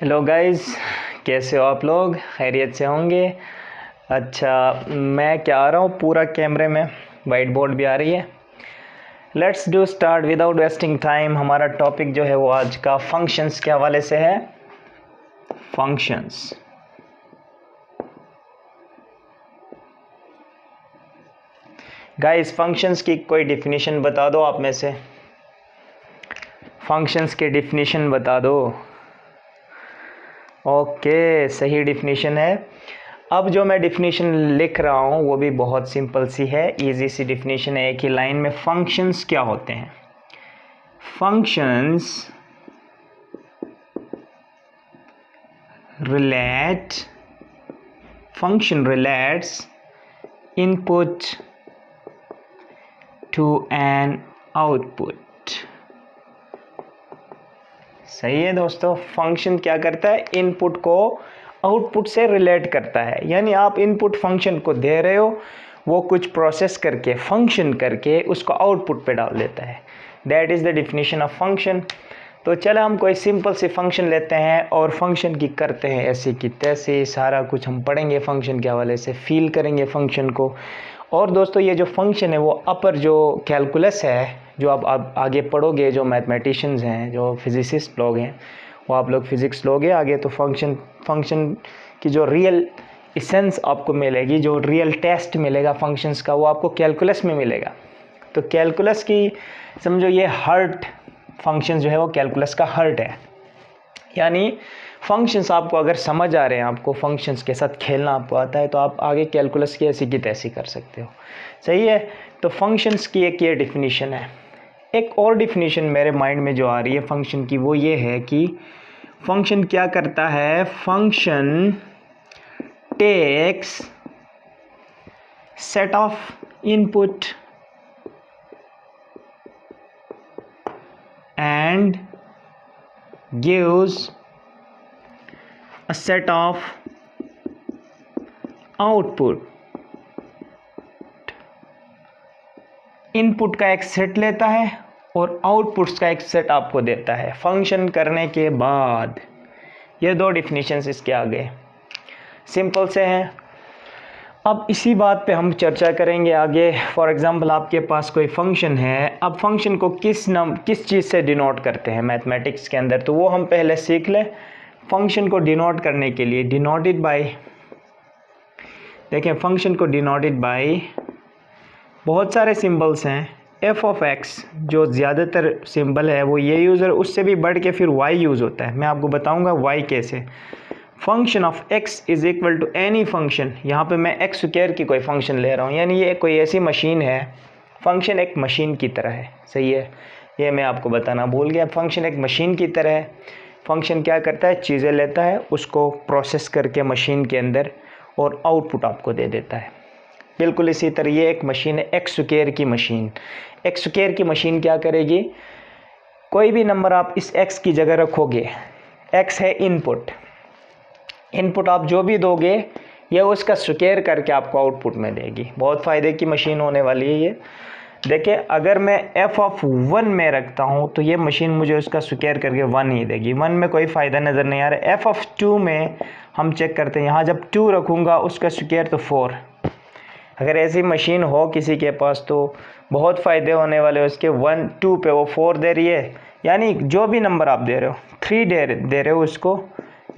Hello guys, कैसे हो आप लोग? खैरियत से होंगे। अच्छा, मैं क्या आ रहा हूँ पूरा कैमरे में, वाइट बोर्ड भी आ रही है। Let's do start without wasting time. हमारा टॉपिक जो है वो आज का फंक्शंस के हवाले से है। फंक्शंस, गाइस फंक्शंस की कोई डिफिनीशन बता दो आप में से। फंक्शंस की डिफिनीशन बता दो। ओके, सही डिफिनीशन है। अब जो मैं डिफिनीशन लिख रहा हूँ वो भी बहुत सिंपल सी है, इजी सी डिफिनीशन है, एक ही लाइन में। फंक्शंस क्या होते हैं? Functions function relates input to an output। सही है दोस्तों। फंक्शन क्या करता है? इनपुट को आउटपुट से रिलेट करता है। यानी आप इनपुट फंक्शन को दे रहे हो, वो कुछ प्रोसेस करके फंक्शन करके उसको आउटपुट पे डाल देता है। That is the definition of function. तो चलो हम कोई सिंपल सी फंक्शन लेते हैं और फंक्शन की करते हैं ऐसे की तैसे। सारा कुछ हम पढ़ेंगे फंक्शन के हवाले से, फील करेंगे फंक्शन को। और दोस्तों ये जो फंक्शन है वो अपर जो कैलकुलस है, जो आप आगे पढ़ोगे, जो मैथमेटिशियंस हैं, जो फिजिसिस्ट लोग हैं, वो आप लोग फिज़िक्स लोगे आगे, तो फंक्शन की जो रियल इसेंस आपको मिलेगी, जो रियल टेस्ट मिलेगा फंक्शंस का, वो आपको कैलकुलस में मिलेगा। तो कैलकुलस की समझो ये हार्ट, फंक्शन जो है वो कैलकुलस का हार्ट है। यानी फंक्शंस आपको अगर समझ आ रहे हैं, आपको फंक्शंस के साथ खेलना आपको आता है, तो आप आगे कैलकुलस की ऐसी की तैसी कर सकते हो। सही है। तो फंक्शंस की एक ये डिफिनीशन है। एक और डिफिनीशन मेरे माइंड में जो आ रही है फंक्शन की, वो ये है कि फंक्शन क्या करता है? Function takes set of input and gives a set of output। Input का एक सेट लेता है और आउटपुट्स का एक सेट आपको देता है फंक्शन करने के बाद। ये दो डिफिनीशंस इसके आगे सिंपल से हैं। अब इसी बात पे हम चर्चा करेंगे आगे। फॉर एग्जांपल आपके पास कोई फंक्शन है, अब फंक्शन को किस चीज़ से डिनोट करते हैं मैथमेटिक्स के अंदर, तो वो हम पहले सीख लें। फंक्शन को डिनोट करने के लिए डिनोटेड बाय, देखें फंक्शन को डिनोटेड बाय बहुत सारे सिंबल्स हैं। एफ ऑफ एक्स जो ज़्यादातर सिंबल है वो ये यूज़ है, उससे भी बढ़ के फिर वाई यूज़ होता है। मैं आपको बताऊँगा वाई कैसे। Function of x is equal to any function. यहाँ पे मैं एक्स स्क्वायर की कोई फंक्शन ले रहा हूँ, यानी ये कोई ऐसी मशीन है। फंक्शन एक मशीन की तरह है। सही है, ये मैं आपको बताना भूल गया। फंक्शन एक मशीन की तरह है। फंक्शन क्या करता है? चीज़ें लेता है, उसको प्रोसेस करके मशीन के अंदर, और आउटपुट आपको दे देता है। बिल्कुल इसी तरह ये एक मशीन है, एक्स स्क्वायर की मशीन। एक्स स्क्वायर की मशीन क्या करेगी? कोई भी नंबर आप इस एक्स की जगह रखोगे, एक्स है इनपुट, इनपुट आप जो भी दोगे ये उसका स्क्वायर करके आपको आउटपुट में देगी। बहुत फ़ायदे की मशीन होने वाली है ये। देखिए अगर मैं f ऑफ 1 में रखता हूँ तो ये मशीन मुझे उसका स्क्वायर करके 1 ही देगी। 1 में कोई फ़ायदा नज़र नहीं आ रहा। f ऑफ 2 में हम चेक करते हैं, यहाँ जब 2 रखूँगा उसका स्क्वायर तो 4। अगर ऐसी मशीन हो किसी के पास तो बहुत फ़ायदे होने वाले उसके। 1 2 पे वो 4 दे रही है, यानी जो भी नंबर आप दे रहे हो, 3 दे रहे हो उसको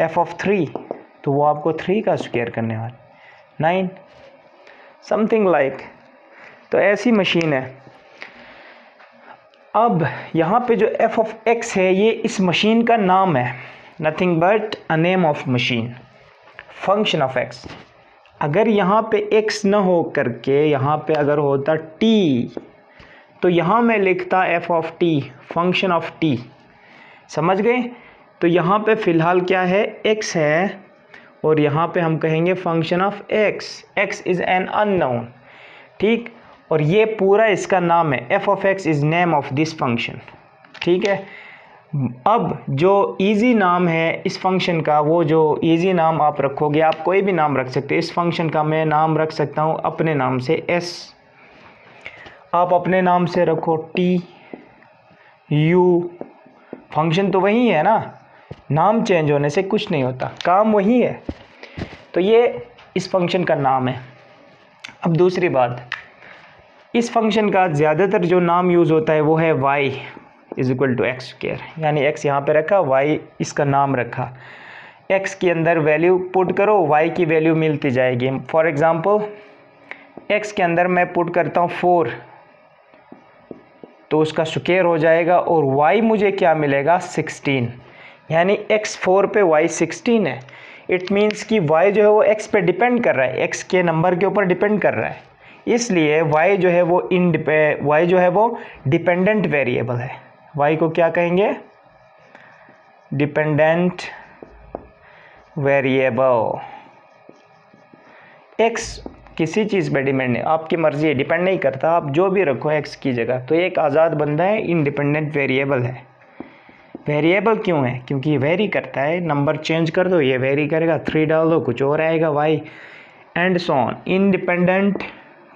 f ऑफ 3, तो वो आपको 3 का स्क्वायर करने वाला 9 समथिंग लाइक। तो ऐसी मशीन है। अब यहाँ पे जो f ऑफ x है ये इस मशीन का नाम है, nothing but a name of machine, function of x। अगर यहाँ पे x न हो करके यहाँ पे अगर होता t, तो यहाँ मैं लिखता f of t, function of t। समझ गए? तो यहाँ पे फ़िलहाल क्या है? x है, और यहाँ पे हम कहेंगे function of x। x is an unknown, ठीक। और ये पूरा इसका नाम है, f of x is name of this function, ठीक है। अब जो इजी नाम है इस फंक्शन का, वो जो इजी नाम आप रखोगे, आप कोई भी नाम रख सकते हैं। इस फंक्शन का मैं नाम रख सकता हूँ अपने नाम से s, आप अपने नाम से रखो t u। फंक्शन तो वही है ना, नाम चेंज होने से कुछ नहीं होता, काम वही है। तो ये इस फंक्शन का नाम है। अब दूसरी बात, इस फंक्शन का ज़्यादातर जो नाम यूज़ होता है वो है y is equal to x square, यानी x यहाँ पे रखा, y इसका नाम रखा। x के अंदर वैल्यू पुट करो, y की वैल्यू मिलती जाएगी। फॉर एग्ज़ाम्पल x के अंदर मैं पुट करता हूँ 4, तो उसका स्क्वायर हो जाएगा, और y मुझे क्या मिलेगा 16, यानी x 4 पे y 16 है। इट मीन्स कि y जो है वो x पे डिपेंड कर रहा है, x के नंबर के ऊपर डिपेंड कर रहा है, इसलिए y जो है वो डिपेंडेंट वेरिएबल है। y को क्या कहेंगे, डिपेंडेंट वेरिएबल। x किसी चीज़ पे डिपेंड नहीं, आपकी मर्ज़ी है, डिपेंड नहीं करता, आप जो भी रखो x की जगह, तो एक आज़ाद बंदा है, इंडिपेंडेंट वेरिएबल है। वेरिएबल क्यों है, क्योंकि ये वेरी करता है, नंबर चेंज कर दो ये वेरी करेगा, 3 डाल दो कुछ और आएगा y, and so on. Independent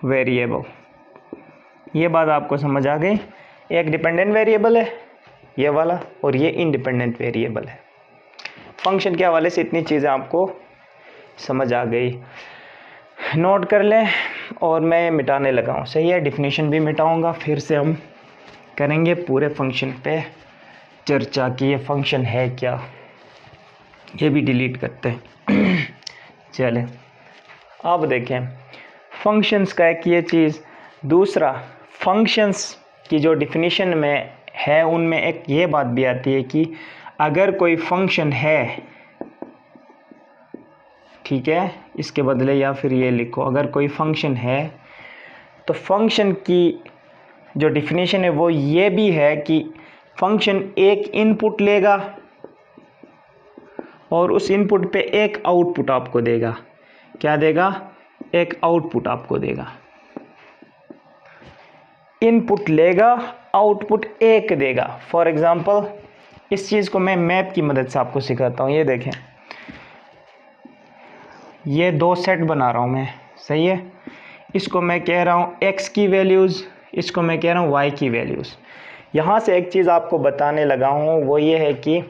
variable, ये बात आपको समझ आ गई। एक डिपेंडेंट वेरिएबल है ये वाला, और ये इंडिपेंडेंट वेरिएबल है। फंक्शन के हवाले से इतनी चीज़ें आपको समझ आ गई, नोट कर लें। और मैं मिटाने लगा हूँ, सही है, डिफिनीशन भी मिटाऊँगा, फिर से हम करेंगे पूरे फंक्शन पे चर्चा कि ये फंक्शन है क्या। ये भी डिलीट करते हैं। चलें, अब देखें फंक्शंस का एक ये चीज़। दूसरा, फंक्शंस की जो डिफिनीशन में है उनमें एक ये बात भी आती है कि अगर कोई फंक्शन है, ठीक है, इसके बदले या फिर ये लिखो, अगर कोई फंक्शन है तो फंक्शन की जो डिफिनीशन है वो ये भी है कि फंक्शन एक इनपुट लेगा और उस इनपुट पे एक आउटपुट आपको देगा। क्या देगा, एक आउटपुट आपको देगा। इनपुट लेगा, आउटपुट एक देगा। फॉर एग्जांपल इस चीज़ को मैं मैप की मदद से आपको सिखाता हूँ। ये देखें, ये 2 सेट बना रहा हूँ मैं, सही है। इसको मैं कह रहा हूँ x की वैल्यूज़, इसको मैं कह रहा हूँ y की वैल्यूज़। यहाँ से एक चीज़ आपको बताने लगा हूँ, वो ये है कि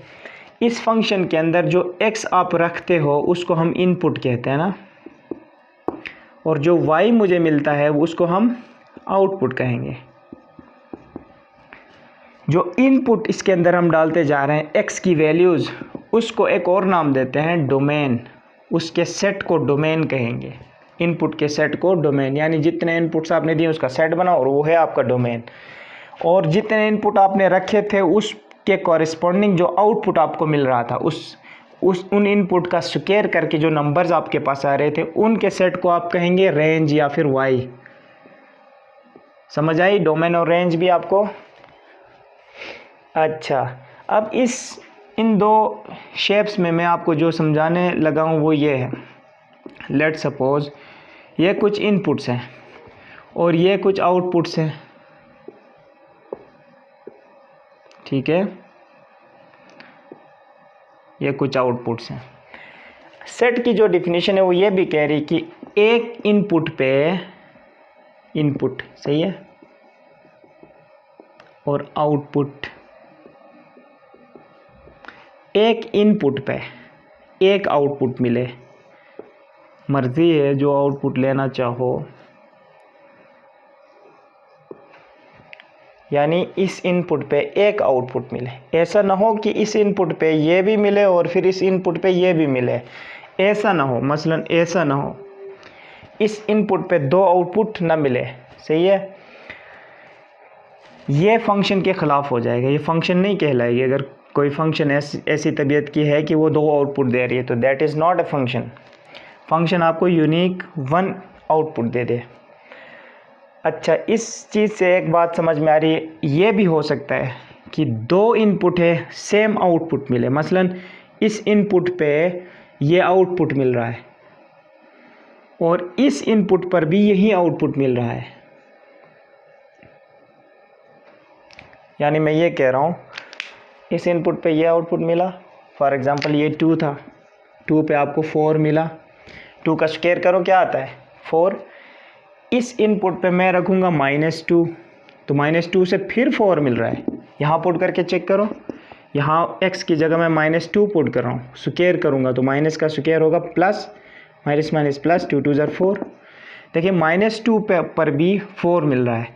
इस फंक्शन के अंदर जो x आप रखते हो उसको हम इनपुट कहते हैं ना, और जो y मुझे मिलता है उसको हम आउटपुट कहेंगे। जो इनपुट इसके अंदर हम डालते जा रहे हैं x की वैल्यूज़, उसको एक और नाम देते हैं डोमेन। उसके सेट को डोमेन कहेंगे, इनपुट के सेट को डोमेन, यानी जितने इनपुट्स आपने दिए उसका सेट बनाओ और वो है आपका डोमेन। और जितने इनपुट आपने रखे थे उसके कॉरेस्पॉन्डिंग जो आउटपुट आपको मिल रहा था उन इनपुट का स्क्वायर करके जो नंबर्स आपके पास आ रहे थे उनके सेट को आप कहेंगे रेंज या फिर वाई। समझ आई डोमेन और रेंज भी आपको। अच्छा, अब इन 2 शेप्स में मैं आपको जो समझाने लगा हूँ वो ये है। लेट सपोज ये कुछ इनपुट्स हैं और ये कुछ आउटपुट्स हैं, ठीक है, ये कुछ आउटपुट्स हैं। सेट की जो डिफिनीशन है वो ये भी कह रही कि एक इनपुट पे इनपुट, सही है, और आउटपुट, एक इनपुट पे एक आउटपुट मिले। मर्जी है जो आउटपुट लेना चाहो, यानी इस इनपुट पे एक आउटपुट मिले। ऐसा ना हो कि इस इनपुट पे ये भी मिले और फिर इस इनपुट पे ये भी मिले, ऐसा ना हो, मसलन ऐसा ना हो, इस इनपुट पे 2 आउटपुट ना मिले, सही है। ये फंक्शन के ख़िलाफ़ हो जाएगा, ये फंक्शन नहीं कहलाएगी। अगर कोई फंक्शन ऐसी तबीयत की है कि वो 2 आउटपुट दे रही है तो that is not a function. Function आपको यूनिक 1 आउटपुट दे दे। अच्छा, इस चीज़ से एक बात समझ में आ रही है, ये भी हो सकता है कि 2 इनपुट है, सेम आउटपुट मिले। मसलन इस इनपुट पे ये आउटपुट मिल रहा है और इस इनपुट पर भी यही आउटपुट मिल रहा है। यानी मैं ये कह रहा हूँ, इस इनपुट पे ये आउटपुट मिला, फॉर एग्ज़ाम्पल ये 2 था, 2 पे आपको 4 मिला। 2 का स्क्वायर करो क्या आता है 4। इस इनपुट पे मैं रखूँगा -2, तो -2 से फिर 4 मिल रहा है। यहाँ पुट करके चेक करो, यहाँ x की जगह मैं -2 पुट कर रहा हूँ, स्क्वायर करूँगा तो माइनस का स्क्वायर होगा प्लस, माइनस माइनस प्लस, 2 2 ज़ार 4। देखिए -2 पर भी 4 मिल रहा है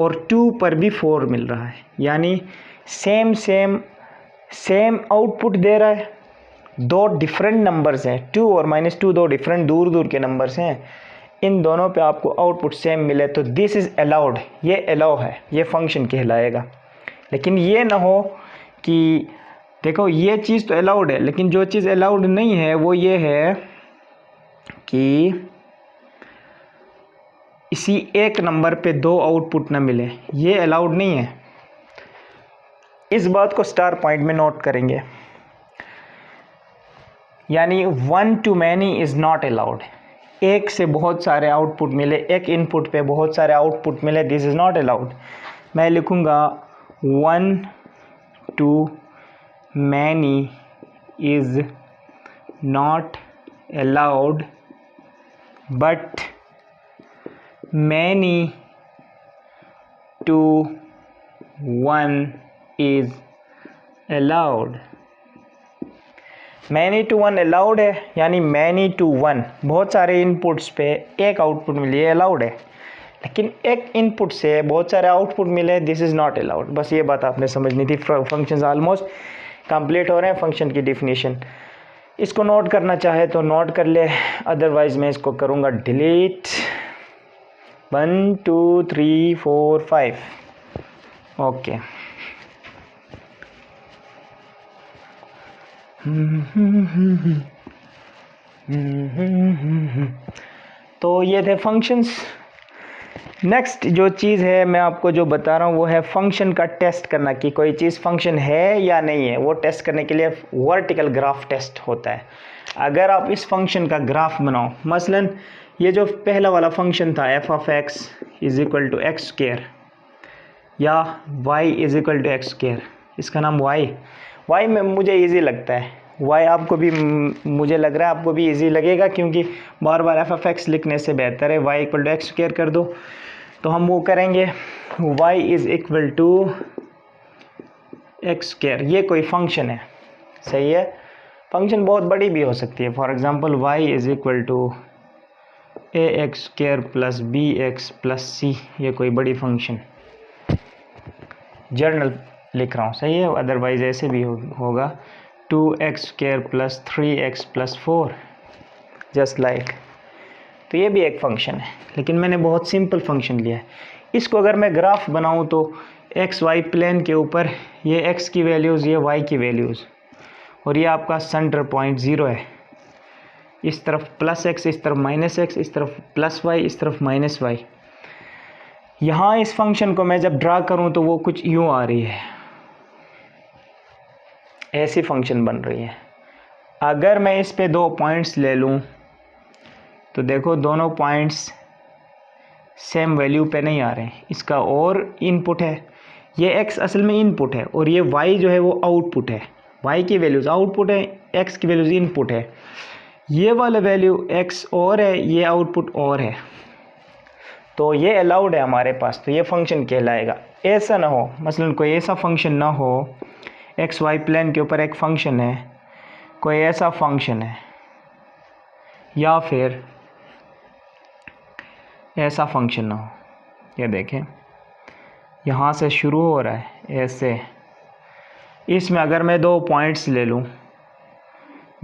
और 2 पर भी 4 मिल रहा है, यानी सेम आउटपुट दे रहा है। दो डिफरेंट नंबर्स हैं, 2 और -2 दो डिफरेंट दूर दूर के नंबर्स हैं, इन दोनों पे आपको आउटपुट सेम मिले तो दिस इज़ अलाउड, ये अलाउ है, ये फंक्शन कहलाएगा। लेकिन ये ना हो कि देखो ये चीज़ तो अलाउड है, लेकिन जो चीज़ अलाउड नहीं है वो ये है कि इसी एक नंबर पे दो आउटपुट ना मिले, ये अलाउड नहीं है। इस बात को स्टार पॉइंट में नोट करेंगे, यानी 1 to many is not allowed. एक से बहुत सारे आउटपुट मिले, एक इनपुट पे बहुत सारे आउटपुट मिले, दिस इज़ नॉट अलाउड। मैं लिखूँगा 1 to many is not allowed but many to 1 is allowed। Many to 1 allowed है, यानी मैनी टू 1 बहुत सारे इनपुट्स पे एक आउटपुट मिले, ये अलाउड है। लेकिन एक इनपुट से बहुत सारे आउटपुट मिले, दिस इज़ नॉट अलाउड। बस ये बात आपने समझनी थी। फंक्शंस ऑलमोस्ट कंप्लीट हो रहे हैं। फंक्शन की डिफिनीशन इसको नोट करना चाहे तो नोट कर ले, अदरवाइज मैं इसको करूँगा डिलीट। 1 2 3 4 5 ओके। तो ये थे फंक्शंस। नेक्स्ट जो चीज़ है मैं आपको जो बता रहा हूँ वो है फंक्शन का टेस्ट करना, कि कोई चीज़ फंक्शन है या नहीं है। वो टेस्ट करने के लिए वर्टिकल ग्राफ टेस्ट होता है। अगर आप इस फंक्शन का ग्राफ बनाओ, मसलन ये जो पहला वाला फंक्शन था f(x) = x², या y = x², इसका नाम y में मुझे इजी लगता है। y आपको भी, मुझे लग रहा है आपको भी इजी लगेगा, क्योंकि बार बार f(x) लिखने से बेहतर है y = x² कर दो। तो हम वो करेंगे y = x²। ये कोई फंक्शन है, सही है। फंक्शन बहुत बड़ी भी हो सकती है। For example y = ax² + bx + c, ये कोई बड़ी फंक्शन, जर्नल लिख रहा हूँ, सही है। अदरवाइज ऐसे भी होगा 2x² + 3x + 4 जस्ट लाइक। तो ये भी एक फंक्शन है, लेकिन मैंने बहुत सिंपल फंक्शन लिया है। इसको अगर मैं ग्राफ बनाऊँ तो एक्स वाई प्लेन के ऊपर ये x की वैल्यूज़, ये y की वैल्यूज़, और ये आपका सेंटर पॉइंट 0 है। इस तरफ +x, इस तरफ -x, इस तरफ +y, इस तरफ -y। यहाँ इस फंक्शन को मैं जब ड्रा करूँ तो वो कुछ यूँ आ रही है, ऐसी फंक्शन बन रही है। अगर मैं इस पे दो पॉइंट्स ले लूँ तो देखो दोनों पॉइंट्स सेम वैल्यू पे नहीं आ रहे हैं। इसका और इनपुट है, ये x असल में इनपुट है, और ये y जो है वो आउटपुट है। y की वैल्यूज़ आउटपुट है, x की वैल्यूज़ इनपुट है। ये वाला वैल्यू x और है, ये आउटपुट और है। तो ये अलाउड है हमारे पास, तो ये फंक्शन कहलाएगा। ऐसा ना हो, मसलन कोई ऐसा फंक्शन ना हो, एक्स वाई प्लेन के ऊपर एक फंक्शन है, कोई ऐसा फंक्शन है, या फिर ऐसा फंक्शन ना हो। ये देखें, यहाँ से शुरू हो रहा है ऐसे। इसमें अगर मैं दो पॉइंट्स ले लूँ,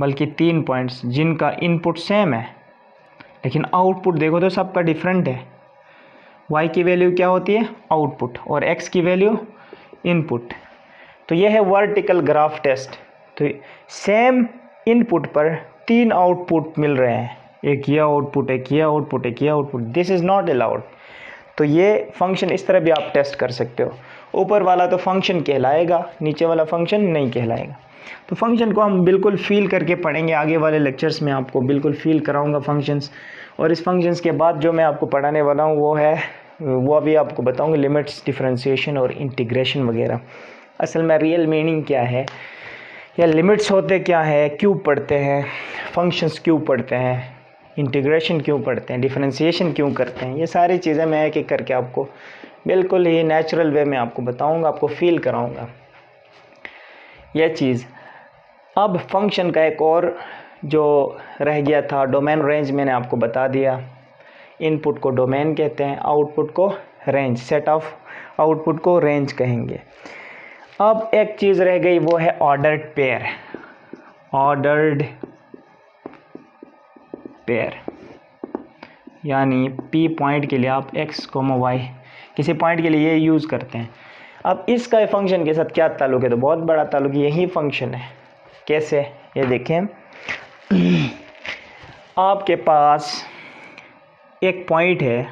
बल्कि 3 पॉइंट्स, जिनका इनपुट सेम है लेकिन आउटपुट देखो तो सबका डिफरेंट है। y की वैल्यू क्या होती है? आउटपुट, और x की वैल्यू इनपुट। तो यह है वर्टिकल ग्राफ टेस्ट। तो सेम इनपुट पर 3 आउटपुट मिल रहे हैं, एक ये आउटपुट, एक ये आउटपुट, एक ये output, this is not allowed. तो ये फंक्शन इस तरह भी आप टेस्ट कर सकते हो। ऊपर वाला तो फंक्शन कहलाएगा, नीचे वाला फंक्शन नहीं कहलाएगा। तो फंक्शन को हम बिल्कुल फील करके पढ़ेंगे, आगे वाले लेक्चर्स में आपको बिल्कुल फील कराऊंगा फंक्शंस। और इस फंक्शंस के बाद जो मैं आपको पढ़ाने वाला हूँ वो अभी आपको बताऊंगा, लिमिट्स, डिफरेंशिएशन और इंटीग्रेशन वगैरह। असल में रियल मीनिंग क्या है, या लिमिट्स होते क्या है, क्यों पढ़ते हैं, फंक्शंस क्यों पढ़ते हैं, इंटीग्रेशन क्यों पढ़ते हैं, डिफरेंशिएशन क्यों करते हैं, ये सारी चीज़ें मैं एक एक करके आपको बिल्कुल ही नेचुरल वे में आपको बताऊंगा, आपको फील कराऊंगा। यह चीज़। अब फंक्शन का एक और जो रह गया था, डोमेन रेंज, मैंने आपको बता दिया। इनपुट को डोमेन कहते हैं, आउटपुट को रेंज, सेट ऑफ आउटपुट को रेंज कहेंगे। अब एक चीज़ रह गई, वो है ऑर्डर्ड पेयर। ऑर्डर्ड पेयर यानी पी पॉइंट के लिए आप x, y किसी पॉइंट के लिए ये यूज़ करते हैं। अब इसका फंक्शन के साथ क्या ताल्लुक है, तो बहुत बड़ा ताल्लुक, यही फंक्शन है। कैसे, ये देखें, आपके पास एक पॉइंट है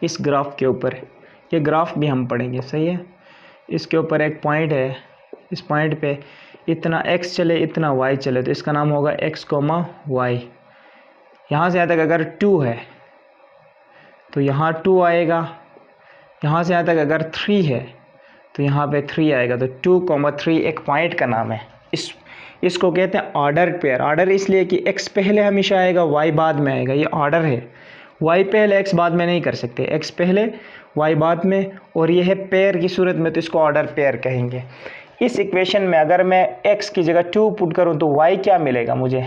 इस ग्राफ के ऊपर, ये ग्राफ भी हम पढ़ेंगे, सही है। इसके ऊपर एक पॉइंट है, इस पॉइंट पे इतना x चले इतना y चले, तो इसका नाम होगा x, y। यहाँ से यहाँ तक अगर 2 है तो यहाँ 2 आएगा, यहाँ से यहाँ तक अगर 3 है तो यहाँ पे 3 आएगा। तो 2, 3 एक पॉइंट का नाम है। इसको कहते हैं ऑर्डर पेयर। ऑर्डर इसलिए कि x पहले हमेशा आएगा, y बाद में आएगा, ये ऑर्डर है। y पहले x बाद में नहीं कर सकते, x पहले y बाद में, और ये है पेयर की सूरत में, तो इसको ऑर्डर पेयर कहेंगे। इस इक्वेशन में अगर मैं x की जगह 2 पुट करूँ तो y क्या मिलेगा मुझे,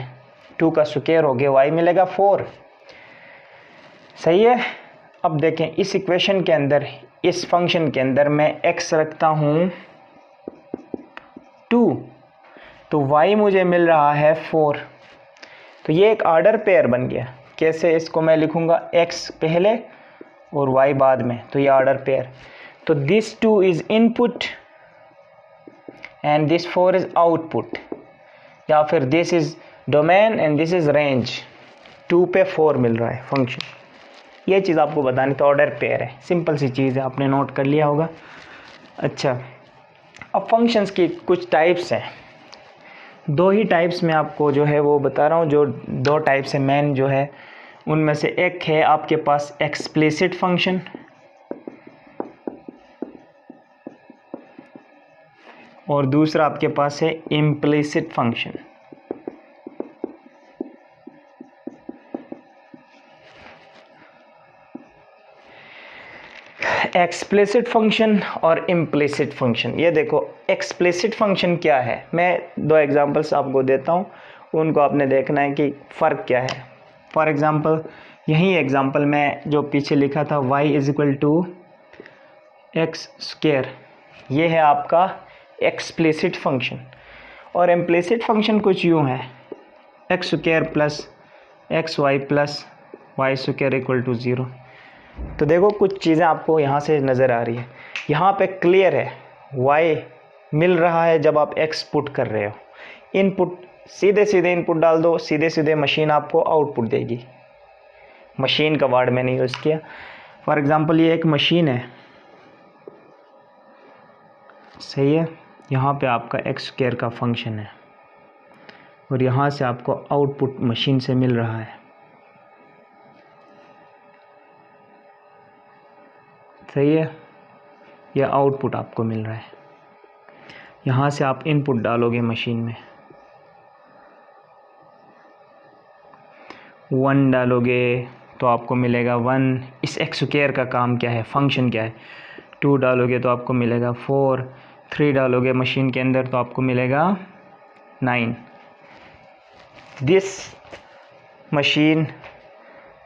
2 का स्क्वायर हो गया, y मिलेगा 4, सही है। अब देखें इस इक्वेशन के अंदर, इस फंक्शन के अंदर मैं x रखता हूँ 2, तो y मुझे मिल रहा है 4, तो ये एक ऑर्डर पेयर बन गया। कैसे, इसको मैं लिखूँगा x पहले और y बाद में, तो ये ऑर्डर पेयर। तो this 2 is input and this 4 is output, या फिर this is domain and this is range. 2 पे 4 मिल रहा है फंक्शन। ये चीज़ आपको बतानी, तो ऑर्डर पेयर है, सिंपल सी चीज़ है, आपने नोट कर लिया होगा। अच्छा, अब फंक्शंस की कुछ टाइप्स हैं, 2 ही टाइप्स में आपको जो है वो बता रहा हूँ। जो 2 टाइप्स है मेन जो है, उनमें से एक है आपके पास एक्सप्लिसिट फंक्शन, और दूसरा आपके पास है इम्प्लिसिट फंक्शन। एक्सप्लिसिट फंक्शन और इम्प्लिसिट फंक्शन। ये देखो, एक्सप्लिसिट फंक्शन क्या है, मैं 2 एग्जांपल्स आपको देता हूँ, उनको आपने देखना है कि फ़र्क क्या है। फॉर एग्ज़ाम्पल, यही एग्ज़ाम्पल मैं जो पीछे लिखा था, y = x², ये है आपका एक्सप्लिसिट फंक्शन। और इम्प्लिसिट फंक्शन कुछ यूँ है, x² + xy + y² = 0। तो देखो कुछ चीज़ें आपको यहाँ से नज़र आ रही है, यहाँ पे क्लियर है y मिल रहा है जब आप x पुट कर रहे हो। इनपुट सीधे सीधे इनपुट डाल दो, सीधे सीधे मशीन आपको आउटपुट देगी। मशीन का वर्ड मैंने यूज़ किया। फॉर एग्ज़ाम्पल, ये एक मशीन है, सही है। यहाँ पे आपका x² का फंक्शन है, और यहाँ से आपको आउटपुट मशीन से मिल रहा है, सही है। यह आउटपुट आपको मिल रहा है। यहाँ से आप इनपुट डालोगे मशीन में, 1 डालोगे तो आपको मिलेगा 1। इस x² का काम क्या है, फंक्शन क्या है। 2 डालोगे तो आपको मिलेगा 4, 3 डालोगे मशीन के अंदर तो आपको मिलेगा 9। दिस मशीन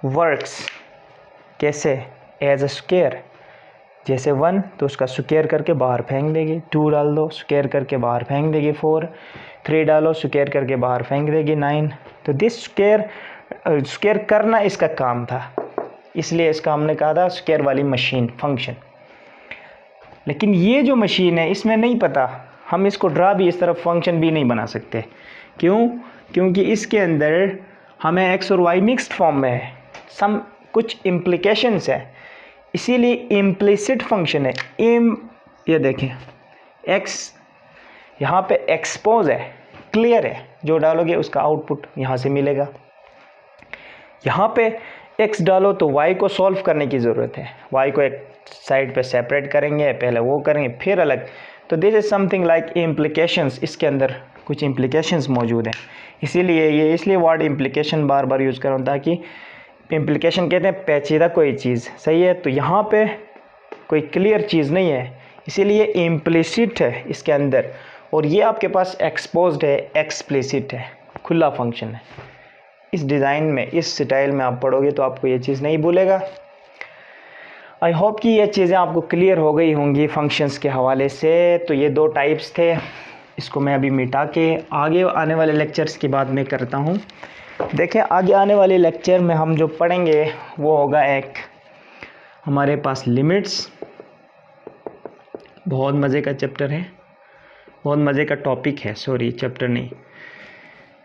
वर्क्स कैसे, एज अ स्क्वायर। जैसे 1 तो उसका स्क्वायर करके बाहर फेंक देगी, 2 डाल दो स्क्वायर करके बाहर फेंक देगी 4, 3 डालो स्क्वायर करके बाहर फेंक देगी 9। तो दिस स्क्वायर करना इसका काम था, इसलिए इसका हमने कहा था स्क्वायर वाली मशीन फंक्शन। लेकिन ये जो मशीन है इसमें नहीं पता, हम इसको ड्रा भी इस तरफ फंक्शन भी नहीं बना सकते। क्यों? क्योंकि इसके अंदर हमें x और y मिक्स्ड फॉर्म में है, कुछ इम्प्लिकेशंस है, इसीलिए इम्प्लिसिट फंक्शन है। ये देखें, x यहाँ पे एक्सपोज है, क्लियर है, जो डालोगे उसका आउटपुट यहाँ से मिलेगा। यहाँ पे x डालो तो y को सॉल्व करने की ज़रूरत है, y को एक साइड पे सेपरेट करेंगे, पहले वो करेंगे फिर अलग। तो this is something like implications, इसके अंदर कुछ इम्प्लिकेशंस मौजूद हैं, इसीलिए इसलिए वर्ड इम्प्लिकेशन बार बार यूज़ कर रहा हूँ, ताकि इम्प्लिकेशन कहते हैं पेचीदा कोई चीज़, सही है। तो यहाँ पे कोई क्लियर चीज़ नहीं है, इसीलिए इम्प्लिसिट है, इसके अंदर और ये आपके पास एक्सपोज्ड है, एक्सप्लिसिट है, खुला फंक्शन है। इस डिज़ाइन में, इस स्टाइल में आप पढ़ोगे तो आपको ये चीज़ नहीं भूलेगा। आई होप कि ये चीज़ें आपको क्लियर हो गई होंगी फंक्शंस के हवाले से। तो ये 2 टाइप्स थे, इसको मैं अभी मिटा के आगे आने वाले लेक्चर्स की बात मैं करता हूँ। देखें, आगे आने वाले लेक्चर में हम जो पढ़ेंगे वो होगा एक हमारे पास लिमिट्स। बहुत मज़े का चैप्टर है, बहुत मज़े का टॉपिक है, सॉरी चैप्टर नहीं,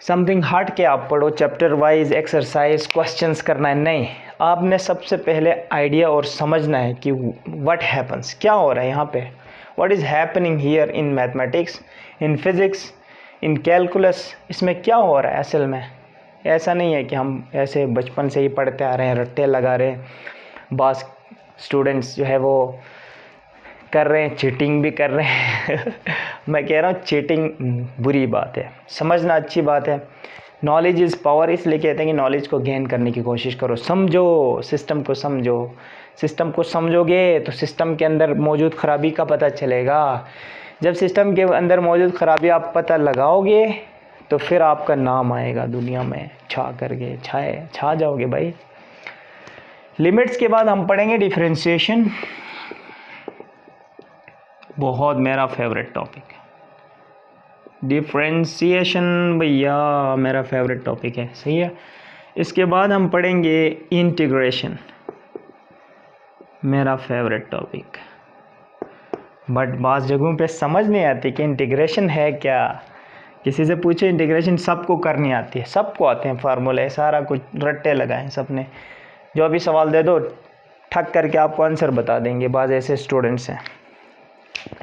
समथिंग हट के आप पढ़ो, चैप्टर वाइज एक्सरसाइज क्वेश्चंस करना है नहीं। आपने सबसे पहले आइडिया और समझना है कि व्हाट हैपन्स, क्या हो रहा है यहाँ पे, what is happening here in mathematics, in physics, in calculus, इसमें क्या हो रहा है असल में। ऐसा नहीं है कि हम ऐसे बचपन से ही पढ़ते आ रहे हैं, रट्टे लगा रहे हैं। बास स्टूडेंट्स जो है वो कर रहे हैं, चीटिंग भी कर रहे हैं मैं कह रहा हूँ चीटिंग बुरी बात है, समझना अच्छी बात है। नॉलेज इज़ पावर, इसलिए कहते हैं कि नॉलेज को गेन करने की कोशिश करो, समझो, सिस्टम को समझो। सिस्टम को समझोगे तो सिस्टम के अंदर मौजूद ख़राबी का पता चलेगा। जब सिस्टम के अंदर मौजूद ख़राबी आप पता लगाओगे तो फिर आपका नाम आएगा दुनिया में, छा जाओगे भाई। लिमिट्स के बाद हम पढ़ेंगे डिफरेंशिएशन, बहुत मेरा फेवरेट टॉपिक है डिफरेंशिएशन, भैया मेरा फेवरेट टॉपिक है, सही है। इसके बाद हम पढ़ेंगे इंटीग्रेशन, मेरा फेवरेट टॉपिक। बट बाज़ जगहों पे समझ नहीं आती कि इंटीग्रेशन है क्या। किसी से पूछे इंटीग्रेशन, सबको करनी आती है, सबको आते हैं फार्मूले, सारा कुछ रट्टे लगाए सबने, जो भी सवाल दे दो ठक करके आपको आंसर बता देंगे। बाज़ ऐसे स्टूडेंट्स हैं,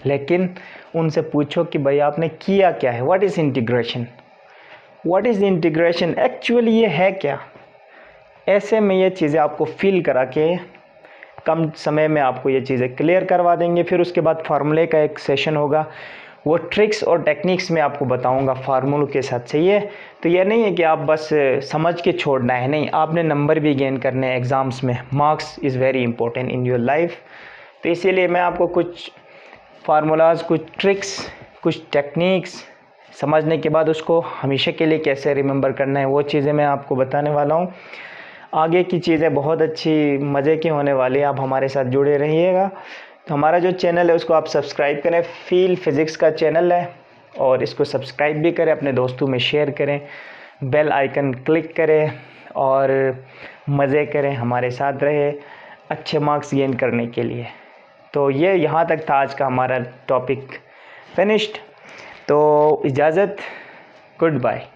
लेकिन उनसे पूछो कि भाई आपने किया क्या है, what is integration, what is integration, actually ये है क्या। ऐसे में ये चीज़ें आपको फील करा के कम समय में आपको ये चीज़ें क्लियर करवा देंगे। फिर उसके बाद फार्मूले का एक सेशन होगा, वो ट्रिक्स और टेक्निक्स में आपको बताऊंगा फार्मूलों के साथ, सही है। तो ये नहीं है कि आप बस समझ के छोड़ना है, नहीं, आपने नंबर भी गेन करने हैं एग्ज़ाम्स में। Marks is very important in your life. तो इसीलिए मैं आपको कुछ फार्मूलाज, कुछ ट्रिक्स, कुछ टेक्निक्स समझने के बाद उसको हमेशा के लिए कैसे रिमेंबर करना है, वो चीज़ें मैं आपको बताने वाला हूँ। आगे की चीज़ें बहुत अच्छी मज़े की होने वाली है, आप हमारे साथ जुड़े रहिएगा। तो हमारा जो चैनल है उसको आप सब्सक्राइब करें, फील फिज़िक्स का चैनल है, और इसको सब्सक्राइब भी करें, अपने दोस्तों में शेयर करें, बेल आइकन क्लिक करें और मज़े करें, हमारे साथ रहे अच्छे मार्क्स गेन करने के लिए। तो ये यहाँ तक था आज का हमारा टॉपिक फिनिश्ड। तो इजाज़त, गुड बाय।